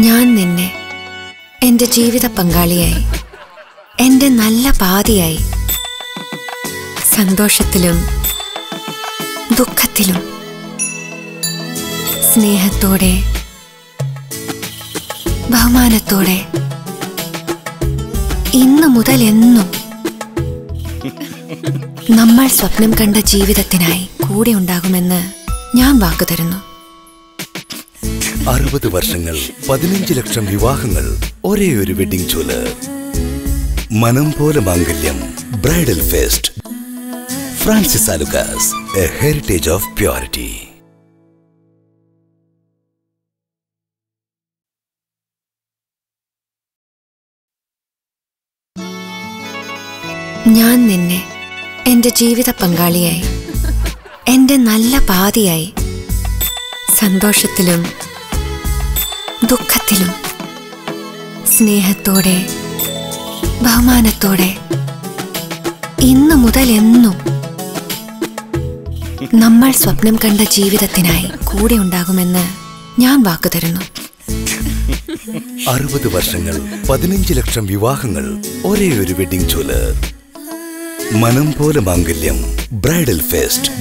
ഞാൻ നിന്നെ എൻ്റെ ജീവിത പങ്കാളിയായി, എൻ്റെ നല്ല പാതിയായി, സന്തോഷത്തിലും ദുഃഖത്തിലും സ്നേഹത്തോടെ ബഹുമാനത്തോടെ ഇന്നു മുതൽ എന്നും നമ്മൾ സ്വപ്നം കണ്ട ജീവിതത്തിനായി കൂടെ ഉണ്ടാകുമെന്ന് ഞാൻ വാക്കു തരുന്നു. 60 വർഷങ്ങൾ, 15 ലക്ഷം വിവാഹങ്ങൾ, ഒരേ ഒരു വെഡിംഗ് ജ്വല്ലർ. മനം പോലെ മാംഗല്യം bridal fest. Francis Alukkas, a heritage of purity. ഞാൻ നിന്നെ എൻ്റെ ജീവിത പങ്കാളിയായി, എൻ്റെ നല്ല പാതിയായി, സന്തോഷത്തിലും ദുഃഖത്തിലും സ്നേഹത്തോടെ ബഹുമാനത്തോടെ ഇന്നു മുതൽ എന്നും നമ്മൾ സ്വപ്നം കണ്ട ജീവിതത്തിനായി കൂടെ ഉണ്ടാകുമെന്ന് ഞാൻ വാക്കു തരുന്നു. 60 വർഷങ്ങൾ, 15 ലക്ഷം വിവാഹങ്ങൾ, ഒരേ ഒരു വെഡിംഗ് ജ്വല്ലർ. മനം പോലെ മാംഗല്യം bridal fest.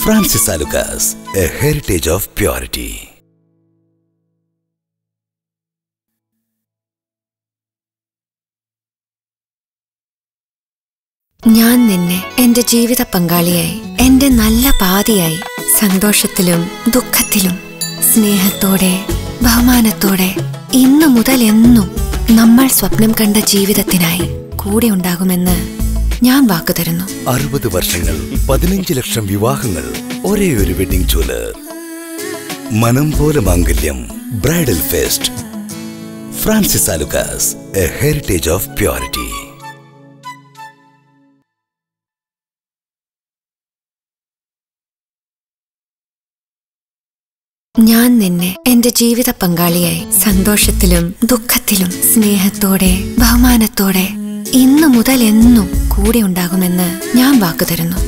Francis Alukkas, a heritage of purity. ഞാൻ നിന്നെ എൻ്റെ ജീവിത പങ്കാളിയായി, എൻ്റെ നല്ല പാതിയായി, സന്തോഷത്തിലും ദുഃഖത്തിലും സ്നേഹത്തോടെ ബഹുമാനത്തോടെ ഇന്നു മുതൽ എന്നും നമ്മൾ സ്വപ്നം കണ്ട ജീവിതത്തിനായി കൂടെ ഉണ്ടാകുമെന്ന് ഞാൻ വാക്കു തരുന്നു. 60 വർഷങ്ങൾ, 15 ലക്ഷം വിവാഹങ്ങൾ, ഒരേ ഒരു വെഡിംഗ് ജ്വല്ലർ. മനം പോലെ മാംഗല്യം bridal fest. Francis Alukkas, a heritage of purity. ഞാൻ നിന്നെ എൻ്റെ ജീവിത പങ്കാളിയായി, സന്തോഷത്തിലും ദുഃഖത്തിലും സ്നേഹത്തോടെ ബഹുമാനത്തോടെ ഇന്നു മുതൽ എന്നും കൂടെ ഉണ്ടാകുമെന്ന് ഞാൻ വാക്കു തരുന്നു.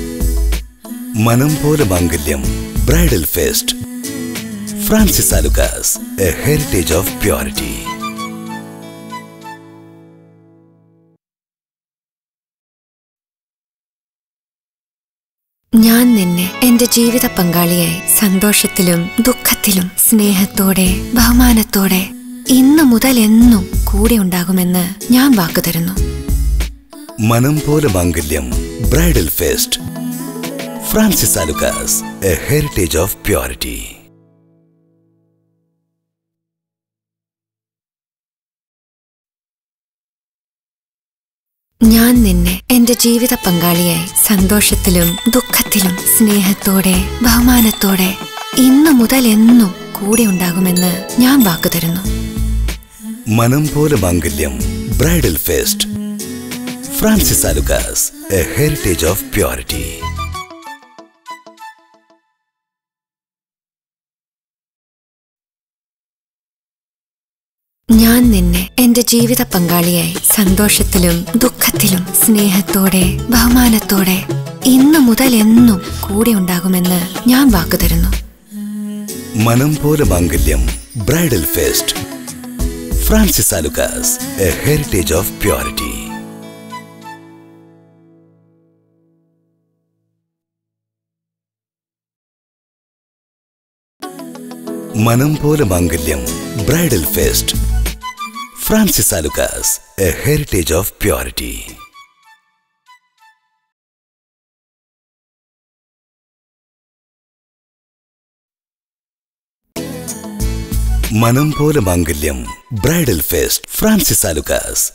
മനം പോലെ മാംഗല്യം bridal fest. Francis Alukkas, a heritage of purity. ഞാൻ നിന്നെ എൻ്റെ ജീവിത പങ്കാളിയായി, സന്തോഷത്തിലും ദുഃഖത്തിലും സ്നേഹത്തോടെ ബഹുമാനത്തോടെ ഇന്നു മുതൽ എന്നും കൂടെ ഉണ്ടാകുമെന്ന് ഞാൻ വാക്കു തരുന്നു. മനം പോലെ മാംഗല്യം bridal fest. Francis Alukkas, a heritage of purity. ഞാൻ നിന്നെ എൻ്റെ ജീവിത പങ്കാളിയായി, സന്തോഷത്തിലും ദുഃഖത്തിലും സ്നേഹത്തോടെ ബഹുമാനത്തോടെ ഇന്നു മുതൽ എന്നും കൂടെ ഉണ്ടാകുമെന്ന് ഞാൻ വാക്കു തരുന്നു. മനം പോലെ മാംഗല്യം bridal fest. Francis Alukkas, a heritage of purity. ഞാൻ നിന്നെ എൻ്റെ ജീവിത പങ്കാളിയായി, സന്തോഷത്തിലും ദുഃഖത്തിലും സ്നേഹത്തോടെ ബഹുമാനത്തോടെ ഇന്നു മുതൽ എന്നും കൂടെ ഉണ്ടാകുമെന്ന് ഞാൻ വാക്കു തരുന്നു. മനം പോലെ മാംഗല്യം bridal fest. Francis Alukkas, a heritage of purity. മനം പോലെ മാംഗല്യം bridal fest. Francis Alukkas, a heritage of purity. മനം പോലെ മാംഗല്യം ബ്രൈഡൽ ഫെസ്റ്റ്. ഫ്രാൻസിസ് ആലുക്കാസ്,